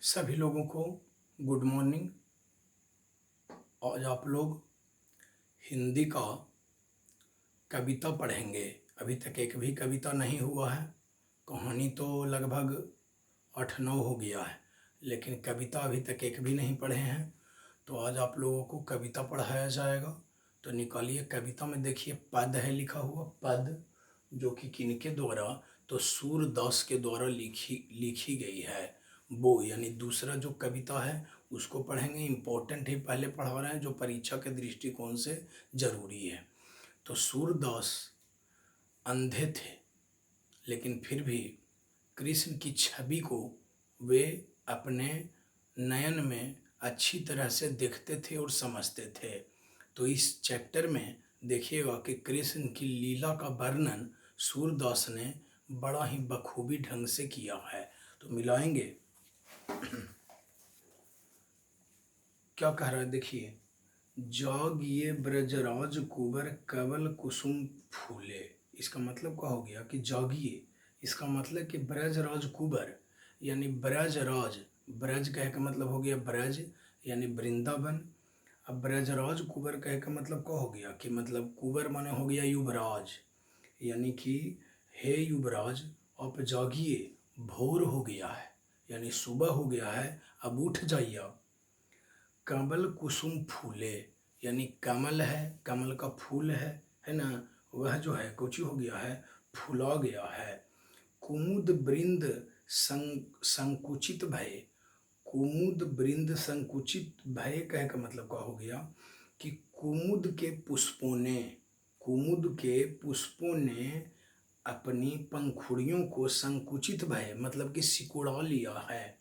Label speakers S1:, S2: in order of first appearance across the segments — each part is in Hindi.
S1: सभी लोगों को गुड मॉर्निंग। आज आप लोग हिंदी का कविता पढ़ेंगे। अभी तक एक भी कविता नहीं हुआ है। कहानी तो लगभग 8-9 हो गया है, लेकिन कविता अभी तक एक भी नहीं पढ़े हैं। तो आज आप लोगों को कविता पढ़ाया जाएगा। तो निकालिए, कविता में देखिए पद है लिखा हुआ, पद जो कि किनके द्वारा, तो सूरदास के द्वारा लिखी गई है। वो यानी दूसरा जो कविता है उसको पढ़ेंगे। इम्पोर्टेंट ही पहले पढ़ा रहे हैं जो परीक्षा के दृष्टिकोण से जरूरी है। तो सूरदास अंधे थे, लेकिन फिर भी कृष्ण की छवि को वे अपने नयन में अच्छी तरह से देखते थे और समझते थे। तो इस चैप्टर में देखिएगा कि कृष्ण की लीला का वर्णन सूरदास ने बड़ा ही बखूबी ढंग से किया है। तो मिलाएंगे, क्या कह रहा है देखिए। जागिए ब्रजराज कुबर कवल कुसुम फूले। इसका मतलब क्या हो गया कि जागिए, इसका मतलब कि ब्रजराज कुबर यानी ब्रजराज, ब्रज कह का मतलब हो गया ब्रज यानी वृंदावन। अब ब्रजराज कुबर कह का मतलब क्या हो गया कि मतलब कुबर माने हो गया युवराज, यानी कि हे युवराज आप जागिए, भोर हो गया है यानी सुबह हो गया है, अब उठ जाइए आप। कमल कुसुम फूले यानी कमल है, कमल का फूल है ना, वह जो है कुछ हो गया है, फूला गया है। कुमुद वृंद संकुचित भय, कुमुद वृंद संकुचित भय कह का मतलब क्या हो गया कि कुमुद के पुष्पों ने, कुमुद के पुष्पों ने अपनी पंखुड़ियों को संकुचित भय मतलब कि सिकुड़ा लिया है।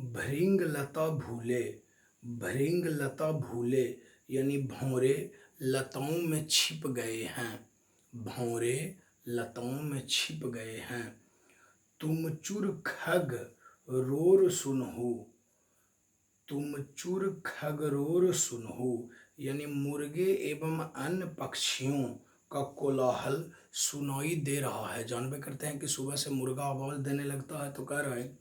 S1: भृंग लता भूले, भृंग लता भूले यानी भौरे लताओं में छिप गए हैं, भौरे लताओं में छिप गए हैं। तुम चुर खग रोर सुनहु, तुम चुर खगरोर सुनहु यानी मुर्गे एवं अन्य पक्षियों का कोलाहल सुनाई दे रहा है। जानबे करते हैं कि सुबह से मुर्गा आवाज देने लगता है, तो कह रहा है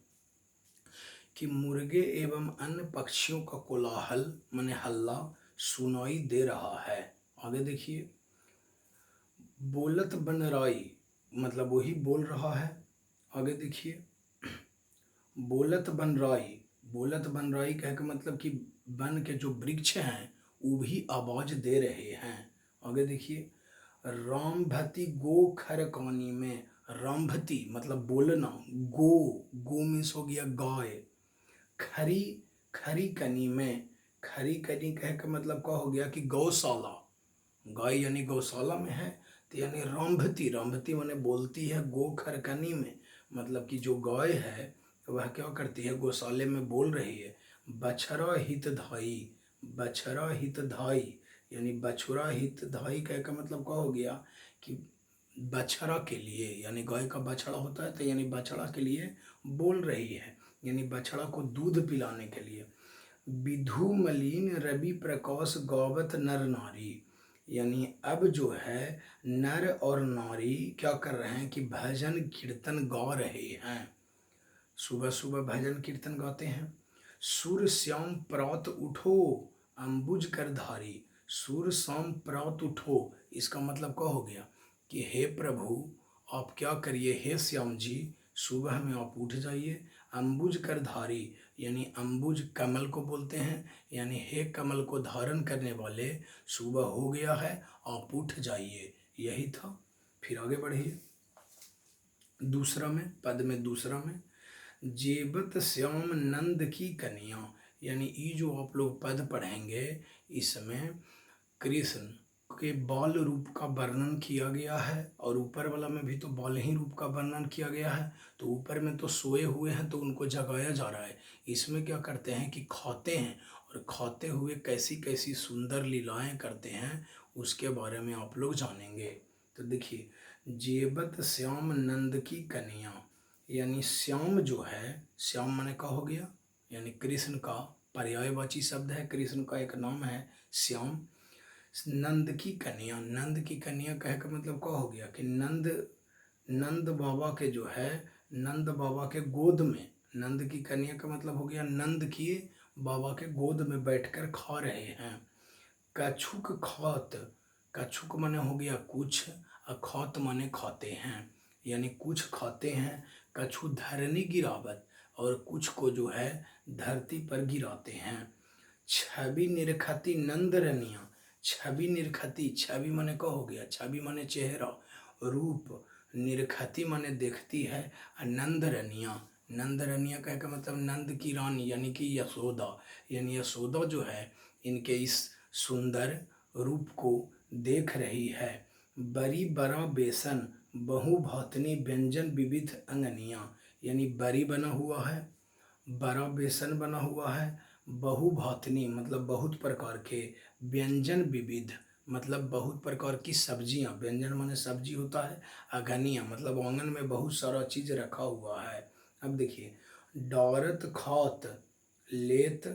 S1: कि मुर्गे एवं अन्य पक्षियों का कोलाहल माने हल्ला सुनाई दे रहा है। आगे देखिए, बोलत बनराई मतलब वही बोल रहा है। आगे देखिए, बोलत बनराई, बोलत बनराई कह के मतलब कि वन के जो वृक्ष हैं वो भी आवाज दे रहे हैं। आगे देखिए, रामभती गो खरकानी में, रामभती मतलब बोलना, गो, गो मीन्स हो गया गाय, खरी, खरी कनी में, खरी कनी कह के मतलब क्या हो गया कि गौशाला, गाय यानी गौशाला में है। तो यानी रंभती, रंभती माने बोलती है, गो खरकनी में मतलब कि जो गाय है वह क्या करती है, गौशाले में बोल रही है। बछरा हितधाई, बछरा हितधाई यानी बछुरा हितधाई कह का मतलब क्या हो गया कि बछड़ा के लिए, यानी गाय का बछड़ा होता है तो यानी बछड़ा के लिए बोल रही है, यानी बछड़ा को दूध पिलाने के लिए। विधु मलिन रवि प्रकाश गावत नर नारी, यानी अब जो है नर और नारी क्या कर रहे हैं कि भजन कीर्तन गा रहे हैं, सुबह सुबह भजन कीर्तन गाते हैं। सुर श्याम प्रात उठो अंबुज कर धारी, सुर शाम प्रात उठो इसका मतलब क्या हो गया कि हे प्रभु आप क्या करिए, हे श्याम जी सुबह में आप उठ जाइए। अंबुज कर धारी यानी अंबुज कमल को बोलते हैं, यानी हे कमल को धारण करने वाले सुबह हो गया है आप उठ जाइए, यही था। फिर आगे बढ़िए, दूसरा में, पद में दूसरा में, जेबत श्याम नंद की कन्या, यानी ये जो आप लोग पद पढ़ेंगे इसमें कृष्ण के बाल रूप का वर्णन किया गया है, और ऊपर वाला में भी तो बाल ही रूप का वर्णन किया गया है। तो ऊपर में तो सोए हुए हैं तो उनको जगाया जा रहा है, इसमें क्या करते हैं कि खाते हैं, और खाते हुए कैसी कैसी सुंदर लीलाएं करते हैं उसके बारे में आप लोग जानेंगे। तो देखिए, जेबत श्याम नंद की कन्या यानी श्याम जो है, श्याम माने का हो गया यानी कृष्ण का पर्यायवाची शब्द है, कृष्ण का एक नाम है श्याम। नंद की कन्या, नंद की कन्या कह का मतलब क्या हो गया कि नंद, नंद बाबा के जो है, नंद बाबा के गोद में, नंद की कन्या का मतलब हो गया नंद की बाबा के गोद में बैठकर खा रहे हैं। कछुक खौत, कछुक माने हो गया कुछ, और खौत माने खाते हैं, यानी कुछ खाते हैं। कछु धरनी गिरावत, और कुछ को जो है धरती पर गिराते हैं। छवि निरखती नंदरनिया, छवि निरखती, छवि माने का हो गया, छवि माने चेहरा, रूप, निरखती माने देखती है, और नंदरनिया, नंदरनिया कह का मतलब नंद की रानी यानी कि यशोदा, यानी यशोदा जो है इनके इस सुंदर रूप को देख रही है। बरी बरा बेसन बहु भातनी व्यंजन विविध अंगनिया, यानी बरी बना हुआ है, बड़ा बेसन बना हुआ है, बहुभातनी मतलब बहुत प्रकार के, व्यंजन विविध मतलब बहुत प्रकार की सब्जियां, व्यंजन माने सब्जी होता है, अघनिया मतलब आंगन में बहुत सारा चीज रखा हुआ है। अब देखिए, डौरत खात लेत,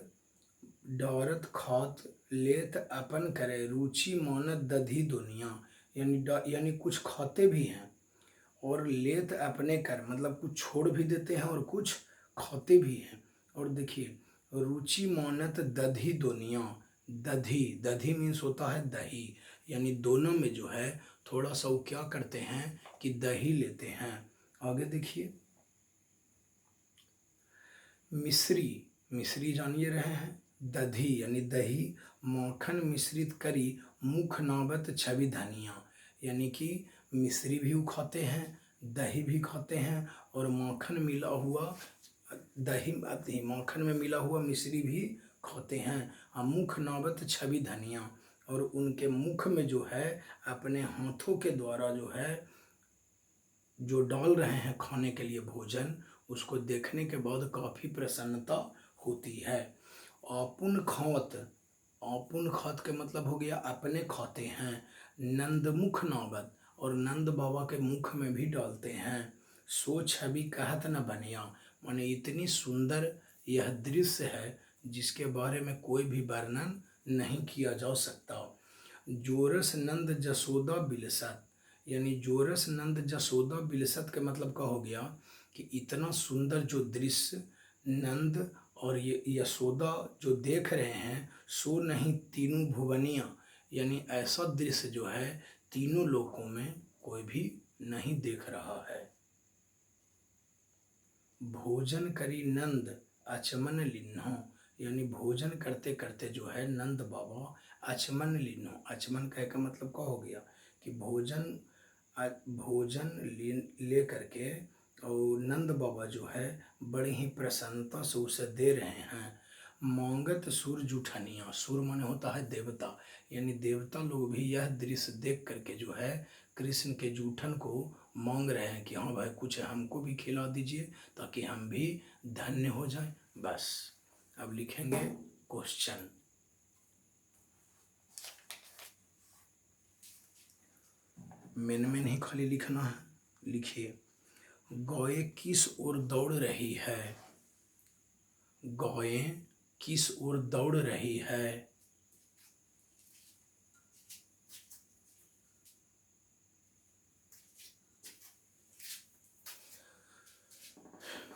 S1: डौरत खात लेत अपन करे रुचि मानत दधी दुनिया, यानी कुछ खाते भी हैं और लेत अपने कर मतलब कुछ छोड़ भी देते हैं और कुछ खाते भी हैं। और देखिए, रुचि मानत दधी दुनिया, दधी, दधी मीन्स होता है दही, यानी दोनों में जो है थोड़ा सा वो क्या करते हैं कि दही लेते हैं। आगे देखिए, मिश्री, मिश्री जानिए रहे हैं, दधी यानी दही, माखन मिश्रित करी मुख नावत छवि धनिया, यानी कि मिश्री भी वो खाते हैं, दही भी खाते हैं, और माखन मिला हुआ दही माखन में मिला हुआ मिश्री भी खाते हैं। और मुख नावत छवि धनिया, और उनके मुख में जो है अपने हाथों के द्वारा जो है जो डाल रहे हैं खाने के लिए भोजन, उसको देखने के बाद काफ़ी प्रसन्नता होती है। आपुन खात, आपुन खात के मतलब हो गया अपने खाते हैं। नंदमुख नावत, और नंद बाबा के मुख में भी डालते हैं। सो छवि कहत न बनिया, माने इतनी सुंदर यह दृश्य है जिसके बारे में कोई भी वर्णन नहीं किया जा सकता। जोरस नंद जसोदा बिलसत, यानी जोरस नंद जसोदा बिलसत का मतलब क्या हो गया कि इतना सुंदर जो दृश्य नंद और ये यशोदा जो देख रहे हैं, सो नहीं तीनों भुवनिया, यानी ऐसा दृश्य जो है तीनों लोकों में कोई भी नहीं देख रहा है। भोजन करी नंद अचमन लिन्हो, यानी भोजन करते करते जो है नंद बाबा अचमन लिन्हो, अचमन कह का मतलब क्या हो गया कि भोजन भोजन ले करके और नंद बाबा जो है बड़ी ही प्रसन्नता से उसे दे रहे हैं। मांगत सुर जूठनिया, सुर माने होता है देवता, यानी देवता लोग भी यह दृश्य देख करके जो है कृष्ण के जूठन को मांग रहे हैं कि हाँ भाई कुछ हमको भी खिला दीजिए ताकि हम भी धन्य हो जाएं। बस अब लिखेंगे क्वेश्चन। मेन ही खाली लिखना है। लिखिए, गाय किस ओर दौड़ रही है, गाय किस ओर दौड़ रही है।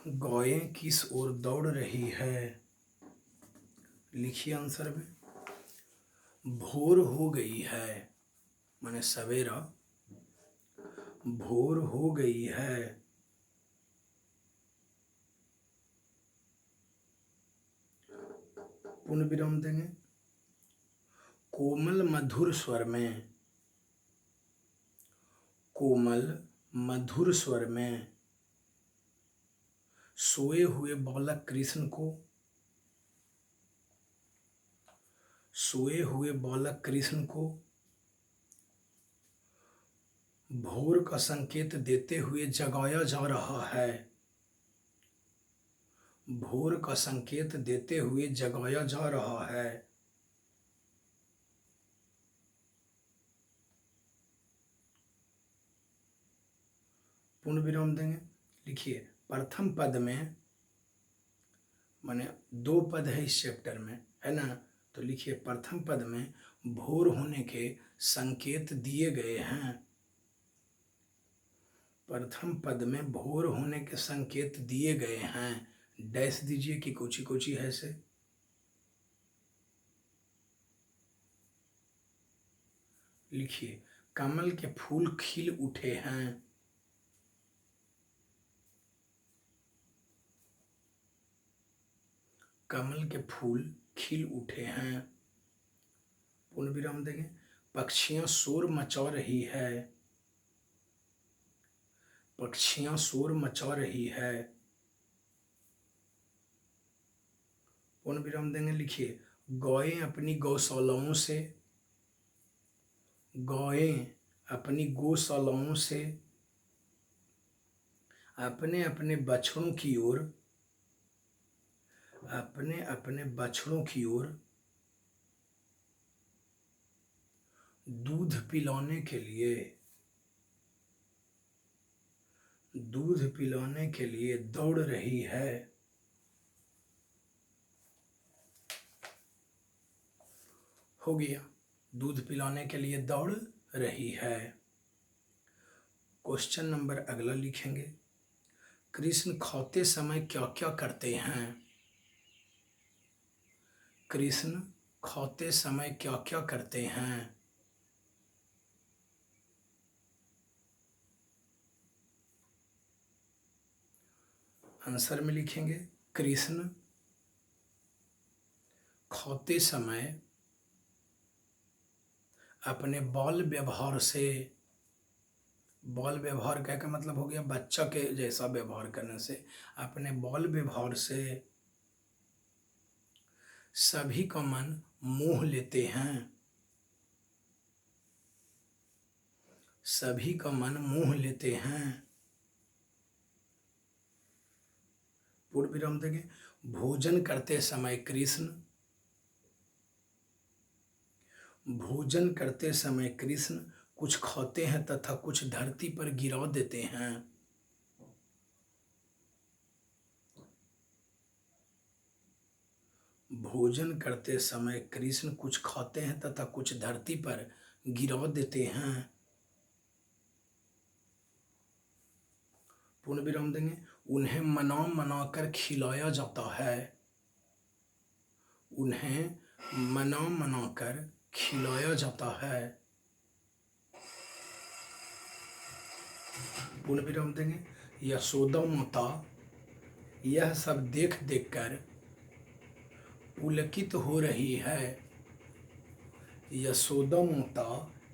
S1: गाय किस ओर दौड़ रही है, लिखिए आंसर में। भोर हो गई है माने सवेरा, भोर हो गई है। पूर्ण विराम देंगे। कोमल मधुर स्वर में, कोमल मधुर स्वर में सोए हुए बालक कृष्ण को, सोए हुए बालक कृष्ण को भोर का संकेत देते हुए जगाया जा रहा है, भोर का संकेत देते हुए जगाया जा रहा है। पूर्ण विराम देंगे। लिखिए, प्रथम पद में माने दो पद है इस चैप्टर में, है ना, तो लिखिए प्रथम पद में भोर होने के संकेत दिए गए हैं, प्रथम पद में भोर होने के संकेत दिए गए हैं। डैश दीजिए कि कोची कोची है से। लिखिए कमल के फूल खिल उठे हैं। कमल के फूल खिल उठे हैं। पूर्ण विराम देंगे। पक्षियां शोर मचा रही है। पक्षियां शोर मचा रही है। पूर्ण विराम देंगे। लिखिए गौएं अपनी गौशालाओं से, गौएं अपनी गौशालाओं से अपने अपने बछड़ों की ओर, अपने अपने बछड़ों की ओर दूध पिलाने के लिए, दूध पिलाने के लिए दौड़ रही है। हो गया, दूध पिलाने के लिए दौड़ रही है। क्वेश्चन नंबर अगला लिखेंगे। कृष्ण खाते समय क्या क्या करते हैं? कृष्ण खाते समय क्या क्या करते हैं? आंसर में लिखेंगे कृष्ण खाते समय अपने बाल व्यवहार से, बाल व्यवहार क्या का मतलब हो गया बच्चा के जैसा व्यवहार करने से, अपने बाल व्यवहार से सभी का मन मोह लेते हैं। सभी का मन मोह लेते हैं। पूर्ण विराम देंगे। भोजन करते समय कृष्ण, भोजन करते समय कृष्ण कुछ खाते हैं तथा कुछ धरती पर गिरा देते हैं। भोजन करते समय कृष्ण कुछ खाते हैं तथा कुछ धरती पर गिरा देते हैं। पूर्ण विराम देंगे। उन्हें मना मना कर खिलाया जाता है। उन्हें मना मना कर खिलाया जाता है। पूर्ण विराम देंगे। यशोदा माता यह सब देख देख कर पुलकित हो रही है। यशोदा माता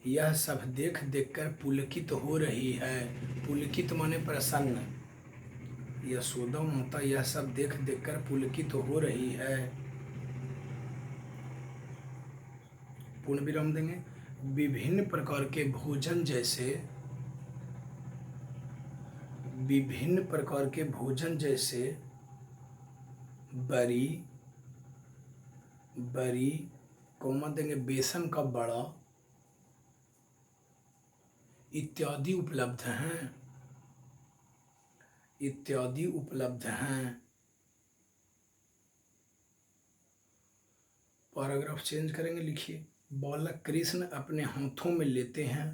S1: यह सब देख देख कर पुलकित हो रही है। पुलकित माने प्रसन्न। यशोदा माता यह सब देख देख कर पुलकित हो रही है। पूर्ण विराम देंगे। विभिन्न प्रकार के भोजन जैसे, विभिन्न प्रकार के भोजन जैसे बरी, बरी कौमा देंगे बेसन का बड़ा इत्यादि उपलब्ध हैं। इत्यादि उपलब्ध हैं। पैराग्राफ चेंज करेंगे। लिखिए बालक कृष्ण अपने हाथों में लेते हैं।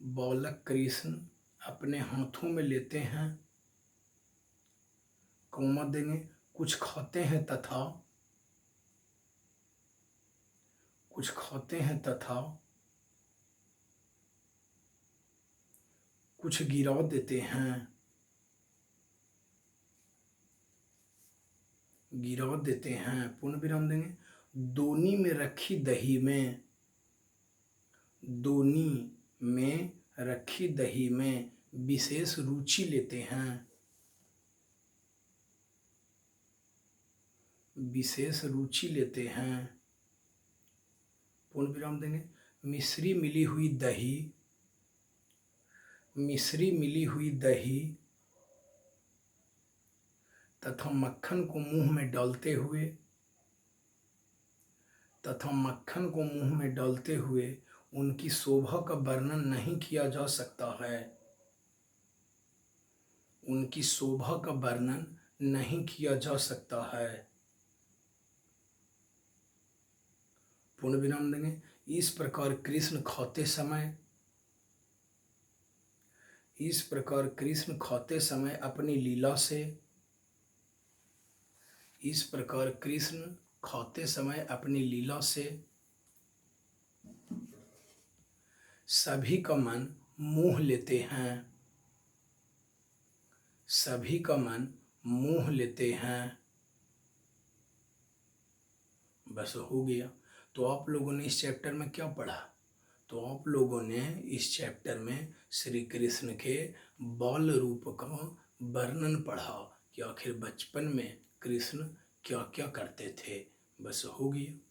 S1: बालक कृष्ण अपने हाथों में लेते हैं, कौमा देंगे कुछ खाते हैं तथा, कुछ खाते हैं तथा कुछ गिरा देते हैं। गिरा देते हैं। पूर्ण विराम देंगे। दोनी में रखी दही में, दोनी में रखी दही में विशेष रुचि लेते हैं। विशेष रुचि लेते हैं। पूर्ण विराम देंगे। मिश्री मिली हुई दही, मिश्री मिली हुई दही तथा मक्खन को मुंह में डालते हुए, तथा मक्खन को मुंह में डालते हुए उनकी शोभा का वर्णन नहीं किया जा सकता है। उनकी शोभा का वर्णन नहीं किया जा सकता है। पूर्ण विराम देंगे। इस प्रकार कृष्ण खाते समय, इस प्रकार कृष्ण खाते समय अपनी लीला से, इस प्रकार कृष्ण खाते समय अपनी लीला से सभी का मन मोह लेते हैं, सभी का मन मोह लेते हैं। बस हो गया। तो आप लोगों ने इस चैप्टर में क्या पढ़ा? तो आप लोगों ने इस चैप्टर में श्री कृष्ण के बाल रूप का वर्णन पढ़ा कि आखिर बचपन में कृष्ण क्या क्या करते थे। बस हो गया।